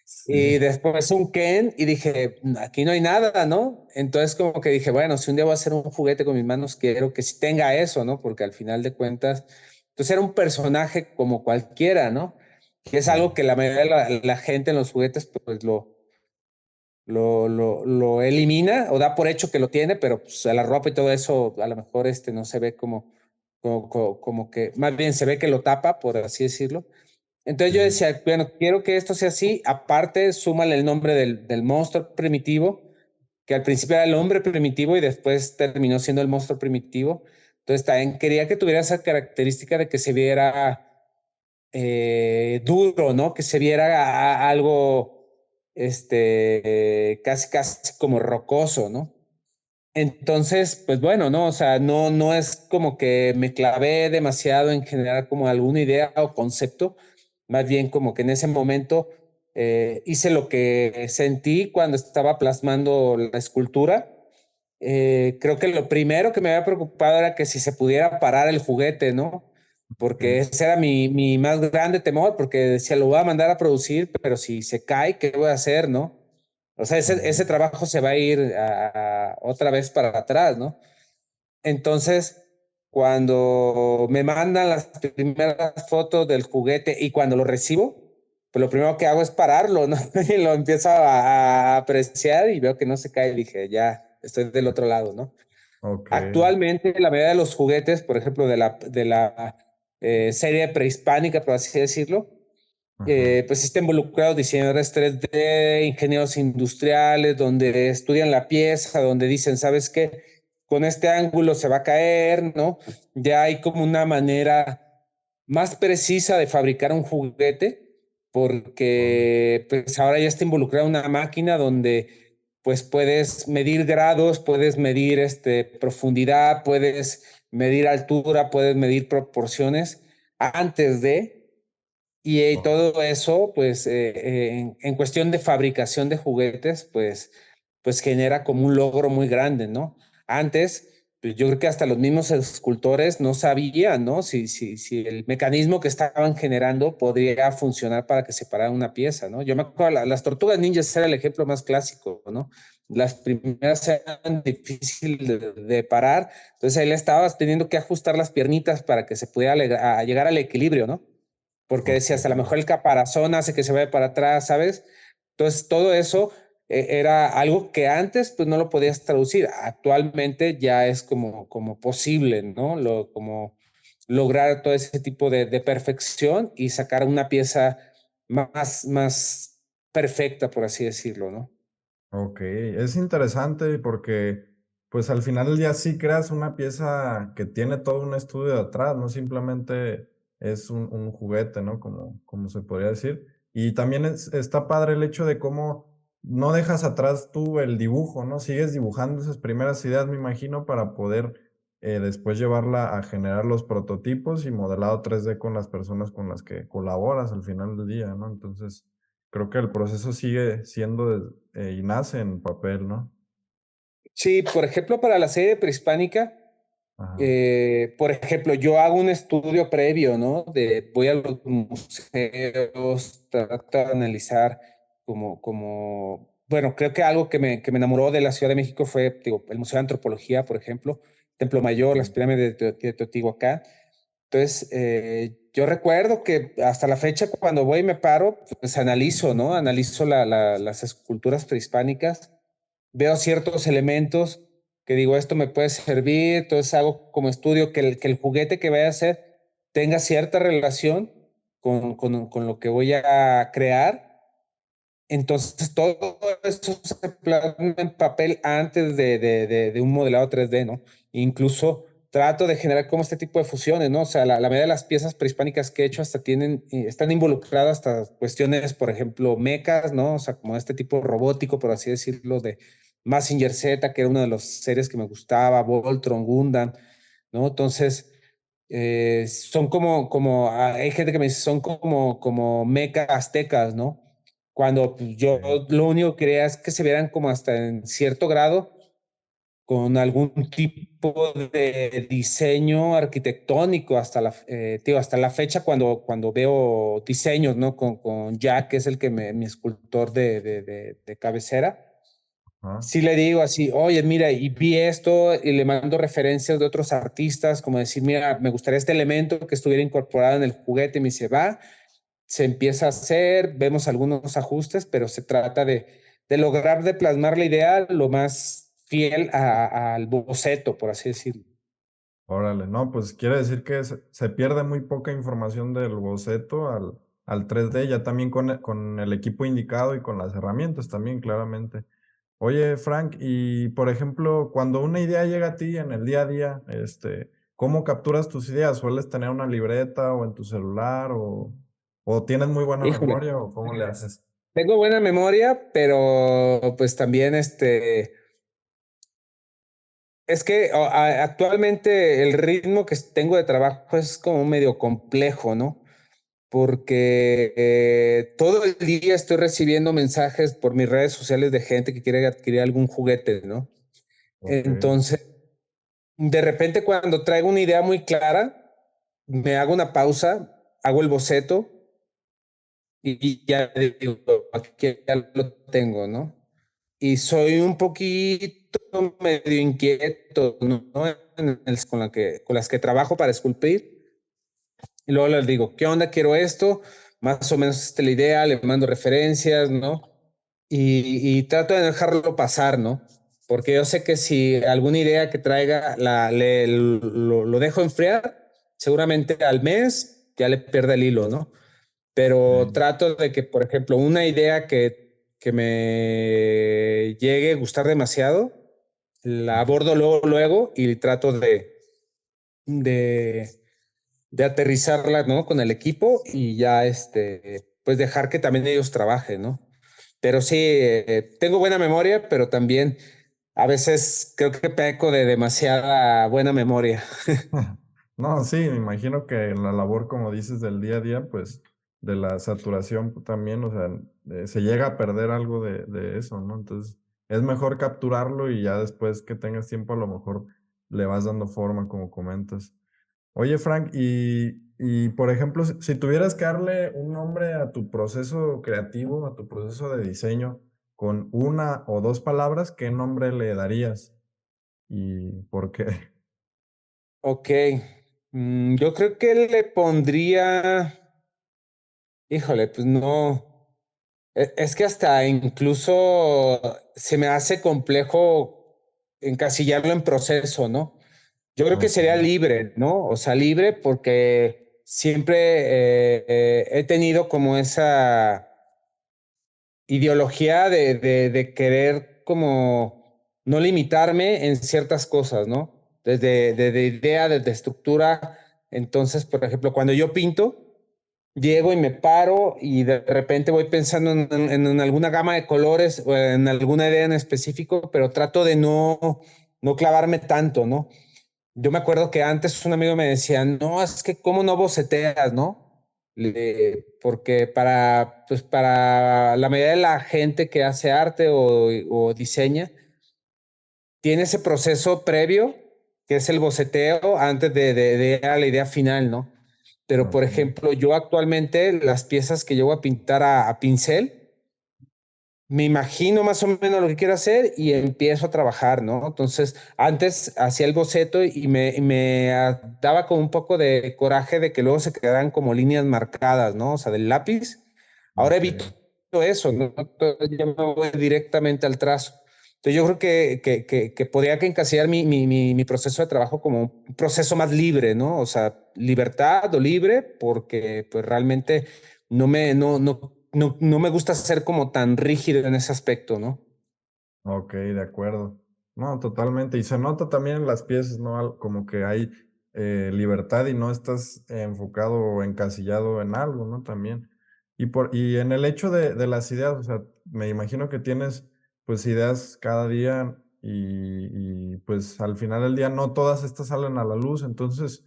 A: Sí,
B: Y después un Ken y dije, aquí no hay nada, ¿no? Entonces como que dije, bueno, si un día voy a hacer un juguete con mis manos, quiero que sí tenga eso, ¿no? Porque al final de cuentas, entonces era un personaje como cualquiera, ¿no? Que es
A: sí,
B: algo que la mayoría de la gente en los juguetes pues lo elimina o da por hecho que lo tiene, pero pues, a la ropa y todo eso a lo mejor no se ve como que, más bien se ve que lo tapa, por así decirlo. Entonces
A: sí.
B: yo decía, bueno, quiero que esto sea así, aparte súmale el nombre del monstruo primitivo, que al principio era el hombre primitivo y después terminó siendo el monstruo primitivo. Entonces también quería que tuviera esa característica de que se viera duro, ¿no? Que se viera algo, casi como rocoso, ¿no? Entonces, pues bueno, ¿no? O sea, no es como que me clavé demasiado en generar como alguna idea o concepto, más bien como que en ese momento hice lo que sentí cuando estaba plasmando la escultura. Creo que lo primero que me había preocupado era que si se pudiera parar el juguete, ¿no? Porque
A: Ok.
B: ese era mi más grande temor, porque decía, lo voy a mandar a producir, pero si se cae, ¿qué voy a hacer, no? O sea, ese
A: Mm,
B: trabajo se va a ir otra vez para atrás, ¿no? Entonces, cuando me mandan las primeras fotos del juguete y cuando lo recibo, pues lo primero que hago es pararlo, ¿no? Y lo empiezo a apreciar y veo que no se cae. Y dije, ya, estoy del otro lado, ¿no?
A: ok.
B: Actualmente, la mayoría de los juguetes, por ejemplo, de la serie prehispánica, por así decirlo,
A: Ajá.
B: Pues está involucrado diseñadores 3D, ingenieros industriales, donde estudian la pieza, donde dicen, ¿sabes qué? Con este ángulo se va a caer, ¿no? Ya hay como una manera más precisa de fabricar un juguete,
A: Órale.
B: porque pues ahora ya está involucrada una máquina donde pues puedes medir grados, puedes medir profundidad, puedes medir altura, puedes medir proporciones antes de, y todo eso, pues en cuestión de fabricación de juguetes, pues genera como un logro muy grande, ¿no? Antes, pues yo creo que hasta los mismos escultores no sabían, ¿no? Si el mecanismo que estaban generando podría funcionar para que se parara una pieza, ¿no? Yo me acuerdo, las tortugas ninjas era el ejemplo más clásico, ¿no? Las primeras eran difíciles de parar, entonces ahí le estabas teniendo que ajustar las piernitas para que se pudiera llegar al equilibrio, ¿no? Porque
A: Ok.
B: decías, a lo mejor el caparazón hace que se vaya para atrás, ¿sabes? Entonces, todo eso era algo que antes pues no lo podías traducir. Actualmente ya es como posible, ¿no? Como lograr todo ese tipo de perfección y sacar una pieza más perfecta, por así decirlo, ¿no?
A: Ok, es interesante porque pues al final del día sí creas una pieza que tiene todo un estudio detrás, no simplemente es un juguete, ¿no? Como se podría decir. Y también está padre el hecho de cómo no dejas atrás tú el dibujo, ¿no? Sigues dibujando esas primeras ideas, me imagino, para poder después llevarla a generar los prototipos y modelado 3D con las personas con las que colaboras al final del día, ¿no? Entonces, creo que el proceso sigue siendo y nace en papel, ¿no?
B: Sí, por ejemplo, para la serie prehispánica,
A: Ajá.
B: por ejemplo, yo hago un estudio previo, ¿no? Voy a los museos, trato de analizar bueno, creo que algo que me enamoró de la Ciudad de México fue, digo, el Museo de Antropología, por ejemplo, Templo Mayor, las
A: Sí.
B: pirámides de Teotihuacán. Entonces, yo recuerdo que hasta la fecha, cuando voy y me paro, pues analizo, ¿no? Analizo las esculturas prehispánicas, veo ciertos elementos que digo, esto me puede servir, entonces hago como estudio que el juguete que vaya a hacer tenga cierta relación con lo que voy a crear. Entonces todo eso se plasma en papel antes de un modelado 3D, ¿no? Incluso trato de generar como este tipo de fusiones, ¿no? O sea, la mayoría de las piezas prehispánicas que he hecho hasta están involucradas hasta cuestiones, por ejemplo, mecas, ¿no? O sea, como este tipo robótico, por así decirlo, de Mazinger Z, que era una de las series que me gustaba, Voltron, Gundam, ¿no? Entonces, son hay gente que me dice, son como mecas aztecas, ¿no? Cuando pues, yo
A: Okey.
B: lo único que quería es que se vieran como hasta en cierto grado con algún tipo de diseño arquitectónico hasta la fecha cuando veo diseños, ¿no? Con Jack, que es mi escultor de cabecera.
A: Ajá.
B: Sí le digo así, oye, mira, y vi esto y le mando referencias de otros artistas, como decir, mira, me gustaría este elemento que estuviera incorporado en el juguete. Y me dice, va, se empieza a hacer, vemos algunos ajustes, pero se trata de lograr de plasmar la idea lo más fiel al boceto, por así decirlo.
A: Órale, no, pues quiere decir que se pierde muy poca información del boceto al 3D, ya también con el equipo indicado y con las herramientas también, claramente. Oye, Frank, y por ejemplo, cuando una idea llega a ti en el día a día, ¿cómo capturas tus ideas? ¿Sueles tener una libreta o en tu celular o tienes muy buena
B: Híjole,
A: memoria o cómo le haces?
B: tengo buena memoria, pero pues también es que actualmente el ritmo que tengo de trabajo es como medio complejo, ¿no? Porque todo el día estoy recibiendo mensajes por mis redes sociales de gente que quiere adquirir algún juguete, ¿no?
A: Okey.
B: Entonces, de repente cuando traigo una idea muy clara, me hago una pausa, hago el boceto y ya digo, aquí ya lo tengo, ¿no? Y soy un poquito medio inquieto, ¿no? Con las que trabajo para esculpir. Y luego les digo, ¿qué onda? Quiero esto, más o menos esta es la idea, le mando referencias, ¿no? Y trato de dejarlo pasar, ¿no? Porque yo sé que si alguna idea que traiga lo dejo enfriar, seguramente al mes ya le pierde el hilo, ¿no? pero
A: Sí.
B: trato de que, por ejemplo, una idea que me llegue a gustar demasiado, la
A: Ujú.
B: abordo luego y trato de, de aterrizarla, ¿no? Con el equipo y ya, pues dejar que también ellos trabajen, ¿no? Pero sí, tengo buena memoria, pero también a veces creo que peco de demasiada buena memoria.
A: No, sí, me imagino que en la labor, como dices, del día a día, pues de la saturación también, o sea, se llega a perder algo de eso, ¿no? Entonces, es mejor capturarlo y ya después que tengas tiempo, a lo mejor le vas dando forma, como comentas. Oye, Frank, y por ejemplo, si tuvieras que darle un nombre a tu proceso creativo, a tu proceso de diseño, con una o dos palabras, ¿qué nombre le darías y por qué?
B: Ok, yo creo que le pondría, híjole, pues no, es que hasta incluso se me hace complejo encasillarlo en proceso, ¿no? Yo creo que
A: Ok,
B: sería libre, ¿no? O sea, libre porque siempre he tenido como esa ideología de querer como no limitarme en ciertas cosas, ¿no? Desde idea, desde estructura. Entonces, por ejemplo, cuando yo pinto, llego y me paro y de repente voy pensando en alguna gama de colores o en alguna idea en específico, pero trato de no clavarme tanto, ¿no? Yo me acuerdo que antes un amigo me decía, no, es que cómo no boceteas, ¿no? Porque pues para la mayoría de la gente que hace arte o diseña, tiene ese proceso previo, que es el boceteo, antes de la idea final, ¿no? Pero, por
A: ok.
B: ejemplo, yo actualmente las piezas que llevo a pintar a pincel, me imagino más o menos lo que quiero hacer y empiezo a trabajar, ¿no? Entonces, antes hacía el boceto y me daba como un poco de coraje de que luego se quedaran como líneas marcadas, ¿no? O sea, del lápiz. Ahora evito
A: Ok,
B: eso, ¿no? Entonces, yo me voy directamente al trazo. Entonces, yo creo que podría que encasillar mi proceso de trabajo como un proceso más libre, ¿no? O sea, libertad o libre, porque pues realmente no me gusta ser como tan rígido en ese aspecto, ¿no?
A: ok, de acuerdo. No, totalmente. Y se nota también en las piezas, ¿no? Como que hay libertad y no estás enfocado o encasillado en algo, ¿no? También. Y en el hecho de las ideas, o sea, me imagino que tienes pues ideas cada día y pues al final del día no todas estas salen a la luz. Entonces,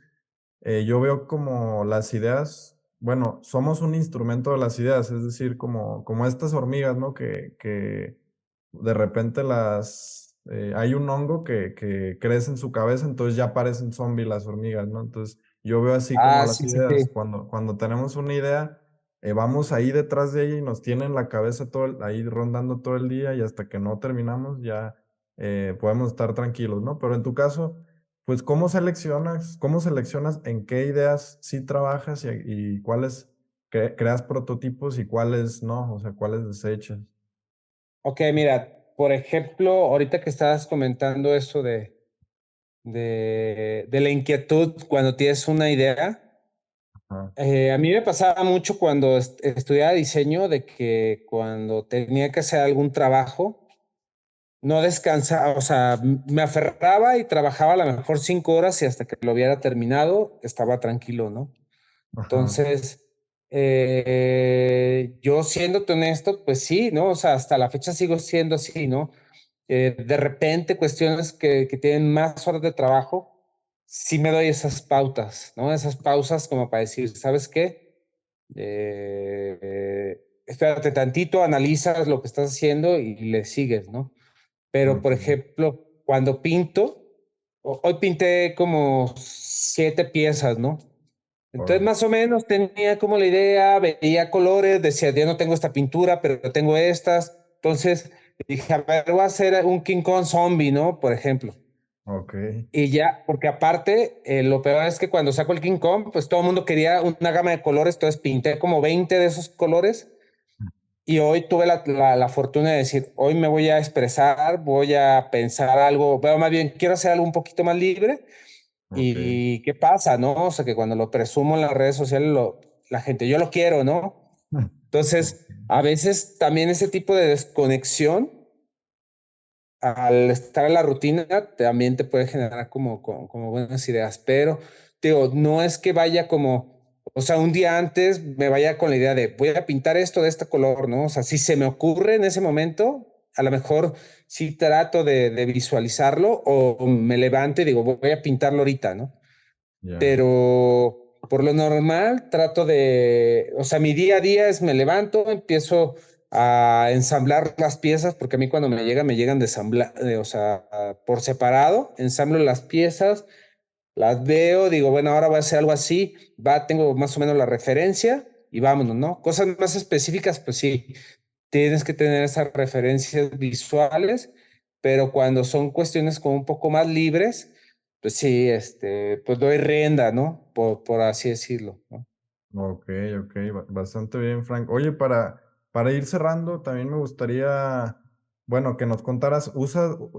A: yo veo como las ideas, bueno, somos un instrumento de las ideas, es decir, como estas hormigas, ¿no? Que de repente hay un hongo que crece en su cabeza, entonces ya parecen zombies las hormigas, ¿no? Entonces, yo veo así como
B: Ah,
A: las
B: sí, sí,
A: ideas.
B: sí.
A: Cuando tenemos una idea, vamos ahí detrás de ella y nos tiene en la cabeza ahí rondando todo el día y hasta que no terminamos ya podemos estar tranquilos, ¿no? Pero en tu caso, pues, ¿cómo seleccionas en qué ideas sí trabajas y cuáles creas prototipos y cuáles no? O sea, cuáles desechas.
B: Ok, mira, por ejemplo, ahorita que estabas comentando eso de la inquietud cuando tienes una idea,
A: Ajá,
B: a mí me pasaba mucho cuando estudiaba diseño de que cuando tenía que hacer algún trabajo, no descansaba, o sea, me aferraba y trabajaba a lo mejor 5 horas y hasta que lo hubiera terminado estaba tranquilo, ¿no?
A: ajá,
B: Entonces, yo siéndote honesto, pues sí, ¿no? O sea, hasta la fecha sigo siendo así, ¿no? De repente, cuestiones que tienen más horas de trabajo, sí me doy esas pautas, ¿no? Esas pausas como para decir, ¿sabes qué? Espérate tantito, analizas lo que estás haciendo y le sigues, ¿no? Pero, por
A: okey,
B: ejemplo, cuando pinto, hoy pinté como 7 piezas, ¿no? Entonces,
A: órale,
B: más o menos tenía como la idea, veía colores, decía, yo no tengo esta pintura, pero tengo estas. Entonces dije, a ver, voy a hacer un King Kong zombie, ¿no? Por ejemplo.
A: okey,
B: Y ya, porque aparte, lo peor es que cuando saco el King Kong, pues todo el mundo quería una gama de colores, entonces pinté como 20 de esos colores. Y hoy tuve la fortuna de decir, hoy me voy a expresar, voy a pensar algo, pero más bien quiero hacer algo un poquito más libre.
A: okey,
B: ¿Y qué pasa, no? O sea, que cuando lo presumo en las redes sociales, la gente, yo lo quiero, ¿no? Entonces,
A: Ok,
B: a veces también ese tipo de desconexión al estar en la rutina también te puede generar como buenas ideas, pero digo, no es que vaya como, o sea, un día antes me vaya con la idea de voy a pintar esto de este color, ¿no? O sea, si se me ocurre en ese momento, a lo mejor sí trato de visualizarlo o me levanto y digo, voy a pintarlo ahorita, ¿no?
A: ya,
B: Pero por lo normal trato de, o sea, mi día a día es me levanto, empiezo a ensamblar las piezas, porque a mí cuando me llegan de ensamblar, o sea, por separado, ensamblo las piezas, las veo, digo, bueno, ahora voy a hacer algo así, tengo más o menos la referencia y vámonos, ¿no? Cosas más específicas, pues sí, tienes que tener esas referencias visuales, pero cuando son cuestiones como un poco más libres, pues sí, pues doy rienda, ¿no? Por así decirlo, ¿no?
A: ok, ok, bastante bien, Frank. Oye, para ir cerrando, también me gustaría, bueno, que nos contaras,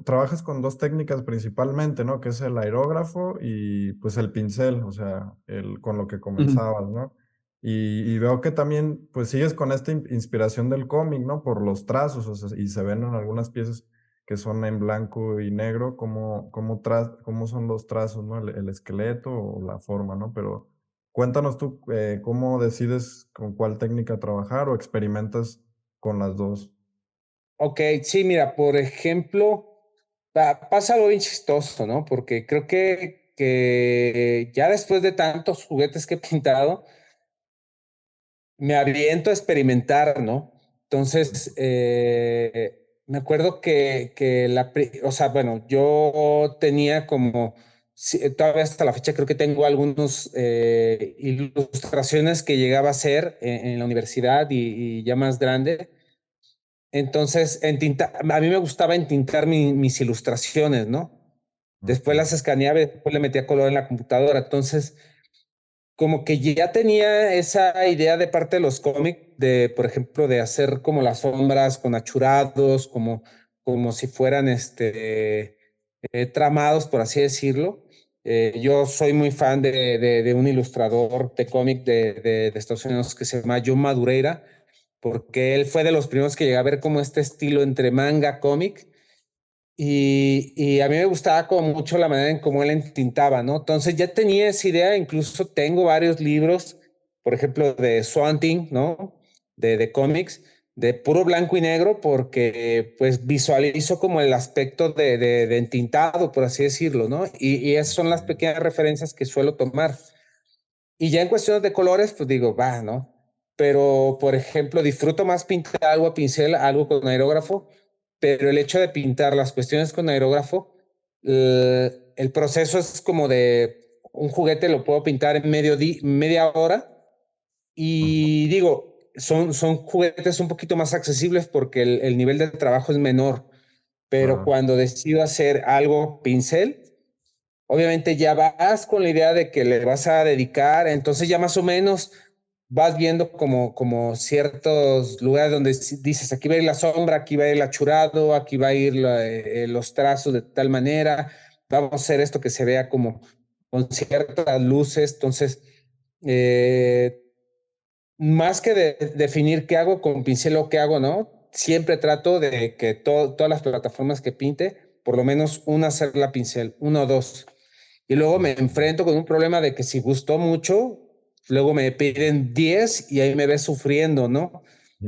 A: trabajas con dos técnicas principalmente, ¿no? Que es el aerógrafo y pues el pincel, o sea, con lo que
B: Ujú.
A: comenzabas, ¿no? Y veo que también, pues sigues con esta inspiración del cómic, ¿no? Por los trazos, o sea, y se ven en algunas piezas que son en blanco y negro, cómo son los trazos, ¿no? El esqueleto o la forma, ¿no? Pero cuéntanos tú, ¿cómo decides con cuál técnica trabajar o experimentas con las dos?
B: Ok, sí, mira, por ejemplo, pasa algo bien chistoso, ¿no? Porque creo que ya después de tantos juguetes que he pintado, me aviento a experimentar, ¿no? Entonces, me acuerdo o sea, bueno, yo tenía como, sí, todavía hasta la fecha creo que tengo algunos ilustraciones que llegaba a hacer en la universidad y ya más grande. Entonces, a mí me gustaba entintar mis ilustraciones, ¿no?
A: Ok,
B: Después las escaneaba y después le metía color en la computadora. Entonces, como que ya tenía esa idea de parte de los cómics, de, por ejemplo, de hacer como las sombras con achurados, como si fueran tramados, por así decirlo. Yo soy muy fan de un ilustrador de cómic de Estados Unidos que se llama John Madureira, porque él fue de los primeros que llegué a ver como este estilo entre manga, cómic, y a mí me gustaba como mucho la manera en cómo él entintaba, ¿no? Entonces ya tenía esa idea, incluso tengo varios libros, por ejemplo, de Swamp Thing, ¿no? De cómics, de puro blanco y negro, porque pues visualizo como el aspecto de entintado, por así decirlo, ¿no? Y esas son las
A: ok,
B: pequeñas referencias que suelo tomar. Y ya en cuestiones de colores, pues digo, va, ¿no? Pero, por ejemplo, disfruto más pintar algo a pincel, algo con aerógrafo, pero el hecho de pintar las cuestiones con aerógrafo, el proceso es como de un juguete, lo puedo pintar en media hora
A: ajá,
B: y digo, son juguetes un poquito más accesibles porque el nivel de trabajo es menor, pero
A: claro,
B: cuando decido hacer algo pincel, obviamente ya vas con la idea de que le vas a dedicar, entonces ya más o menos vas viendo como ciertos lugares donde dices, aquí va a ir la sombra, aquí va a ir el achurado, aquí va a ir los trazos de tal manera, vamos a hacer esto que se vea como con ciertas luces, entonces, eh, más que definir qué hago con pincel o qué hago, ¿no? Siempre trato de que todas las plataformas que pinte, por lo menos una hacerla pincel, uno o dos. Y luego me
A: ok,
B: enfrento con un problema de que si gustó mucho, luego me piden 10 y ahí me ves sufriendo, ¿no?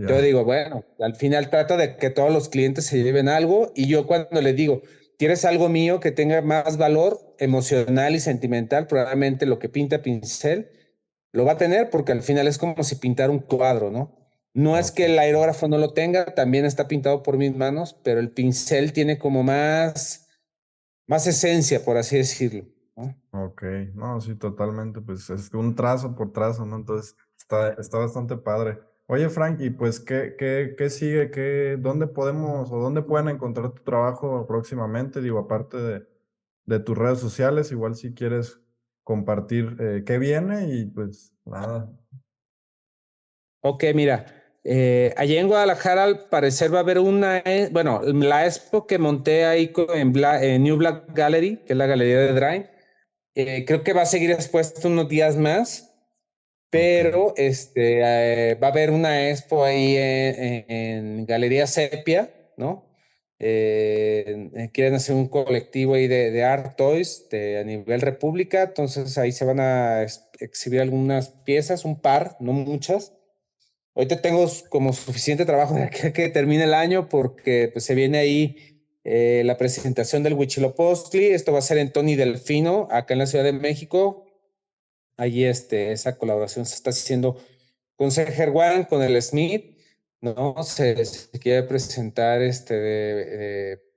B: Yo
A: ya,
B: digo, bueno, al final trato de que todos los clientes se lleven algo y yo cuando les digo, ¿quieres algo mío que tenga más valor emocional y sentimental? Probablemente lo que pinta pincel lo va a tener porque al final es como si pintara un cuadro, ¿no? No es
A: ok,
B: que el aerógrafo no lo tenga, también está pintado por mis manos, pero el pincel tiene como más esencia, por así decirlo, ¿no?
A: ok, no, sí, totalmente, pues es un trazo por trazo, ¿no? Entonces, está bastante padre. Oye, Frank, y pues, ¿qué sigue? ¿Dónde podemos o dónde pueden encontrar tu trabajo próximamente? Digo, aparte de tus redes sociales, igual si quieres compartir qué viene y pues nada.
B: Ok, mira, allá en Guadalajara al parecer va a haber bueno, la expo que monté ahí en New Black Gallery, que es la galería de Drive, creo que va a seguir expuesto unos días más.
A: Ok,
B: pero va a haber una expo ahí en Galería Sepia, ¿no? Quieren hacer un colectivo ahí de Art Toys a nivel República, entonces ahí se van a exhibir algunas piezas, un par, no muchas. Ahorita tengo como suficiente trabajo de aquí a que termine el año porque pues, se viene ahí la presentación del Huitzilopochtli. Esto va a ser en Tony Delfino, acá en la Ciudad de México. Allí esa colaboración se está haciendo con Sergio Juan, con el Smith, ¿no? Se quiere presentar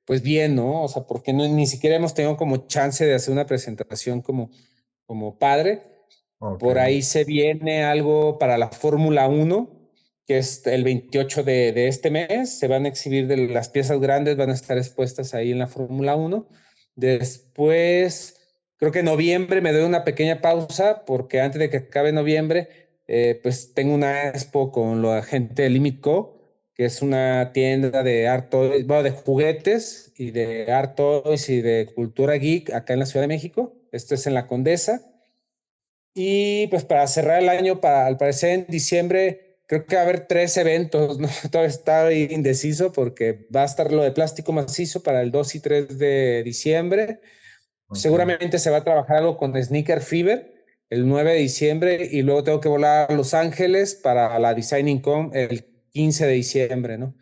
B: pues bien, ¿no? O sea, porque no, ni siquiera hemos tenido como chance de hacer una presentación como padre.
A: ok,
B: Por ahí se viene algo para la Fórmula Uno, que es el 28 de este mes. Se van a exhibir de las piezas grandes, van a estar expuestas ahí en la Fórmula Uno. Después, creo que en noviembre me doy una pequeña pausa porque antes de que acabe noviembre, pues tengo una expo con la gente de Limit Co., que es una tienda de art toys, bueno, de juguetes y de art toys y de cultura geek acá en la Ciudad de México. Esto es en la Condesa. Y pues para cerrar el año, al parecer en diciembre, creo que va a haber 3 eventos, ¿no? Todavía está indeciso porque va a estar lo de plástico macizo para el 2 y 3 de diciembre.
A: ok.
B: Seguramente se va a trabajar algo con Sneaker Fever el 9 de diciembre y luego tengo que volar a Los Ángeles para la Designing Con el 15 de diciembre, ¿no?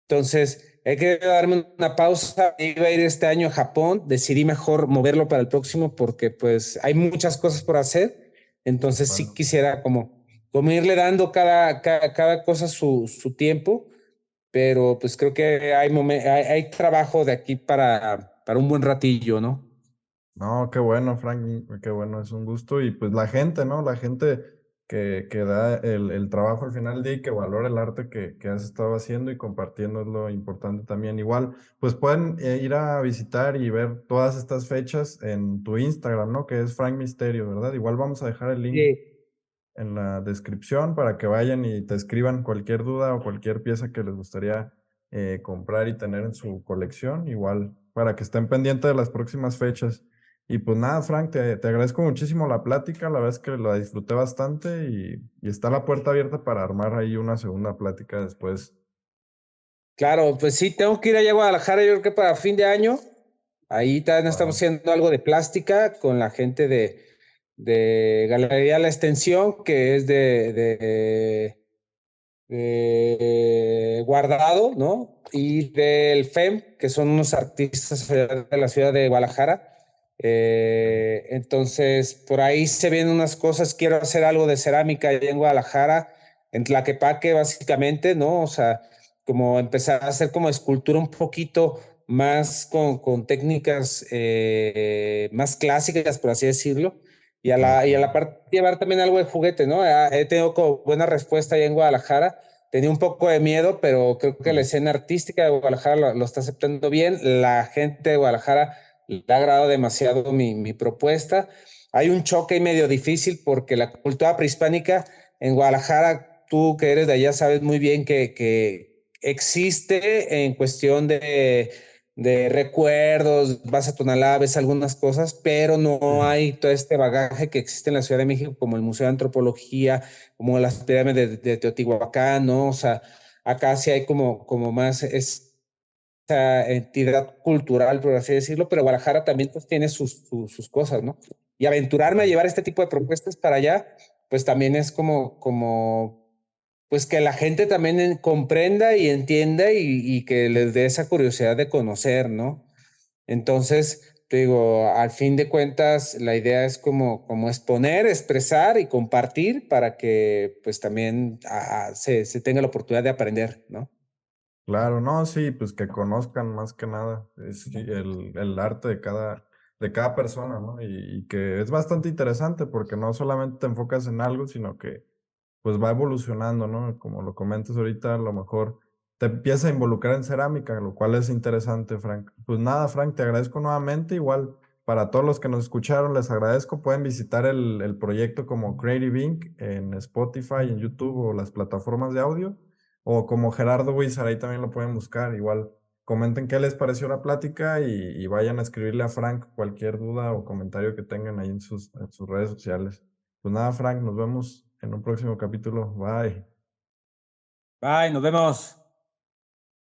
B: Entonces, he querido darme una pausa. Iba a ir este año a Japón. Decidí mejor moverlo para el próximo porque pues hay muchas cosas por hacer. Entonces sí
A: Bueno.
B: quisiera como irle dando cada cosa su tiempo, pero pues creo que hay trabajo de aquí para un buen ratillo, ¿no?
A: No, qué bueno, Frank, qué bueno, es un gusto. Y pues la gente, ¿no? La gente que da el trabajo al final del día y que valora el arte que has estado haciendo y compartiendo es lo importante también. Igual, pues pueden ir a visitar y ver todas estas fechas en tu Instagram, ¿no? Que es Frank Misterio, ¿verdad? Igual vamos a dejar el link
B: Sí.
A: en la descripción para que vayan y te escriban cualquier duda o cualquier pieza que les gustaría comprar y tener en su colección, igual para que estén pendientes de las próximas fechas. Y pues nada, Frank, te agradezco muchísimo la plática, la verdad es que la disfruté bastante y está la puerta abierta para armar ahí una segunda plática después.
B: Claro, pues sí, tengo que ir allá a Guadalajara, yo creo que para fin de año. Ahí también estamos
A: Vale.
B: haciendo algo de plástica con la gente de Galería La Extensión, que es de Guardado, ¿no? Y del FEM, que son unos artistas allá de la ciudad de Guadalajara. Entonces, por ahí se vienen unas cosas. Quiero hacer algo de cerámica allá en Guadalajara, en Tlaquepaque, básicamente, ¿no? O sea, como empezar a hacer como escultura un poquito más con técnicas más clásicas, por así decirlo.
A: Ok,
B: Y a la parte llevar también algo de juguete, ¿no? He tenido como buena respuesta allá en Guadalajara. Tenía un poco de miedo, pero creo que la
A: mm,
B: escena artística de Guadalajara lo está aceptando bien. La gente de Guadalajara le ha agradado demasiado mi propuesta. Hay un choque medio difícil porque la cultura prehispánica en Guadalajara, tú que eres de allá sabes muy bien que existe en cuestión de recuerdos, vas a Tonalá, ves algunas cosas, pero no
A: ujú,
B: hay todo este bagaje que existe en la Ciudad de México, como el Museo de Antropología, como las pirámides de Teotihuacán, ¿no? O sea, acá sí hay como más esa entidad cultural, por así decirlo, pero Guadalajara también pues tiene sus cosas, ¿no? Y aventurarme a
A: claro.
B: llevar este tipo de propuestas para allá, pues también es pues que la gente también comprenda y entienda y que les dé esa curiosidad de conocer, ¿no? Entonces, te digo, al fin de cuentas, la idea es como exponer, expresar y compartir para que pues también se tenga la oportunidad de aprender, ¿no?
A: Claro, no, sí, pues que conozcan más que nada sí, el arte de cada persona, ¿no? Y que es bastante interesante porque no solamente te enfocas en algo, sino que pues va evolucionando, ¿no? Como lo comentas ahorita, a lo mejor te empieza a involucrar en cerámica, lo cual es interesante, Frank. Pues nada, Frank, te agradezco nuevamente. Igual para todos los que nos escucharon, les agradezco. Pueden visitar el proyecto como Creative Inc. en Spotify, en YouTube o las plataformas de audio, o como Gerardo Wizard, ahí también lo pueden buscar. Igual comenten qué les pareció la plática y vayan a escribirle a Frank cualquier duda o comentario que tengan ahí en sus redes sociales. Pues nada, Frank, nos vemos en un próximo capítulo. Bye.
C: Bye, nos vemos.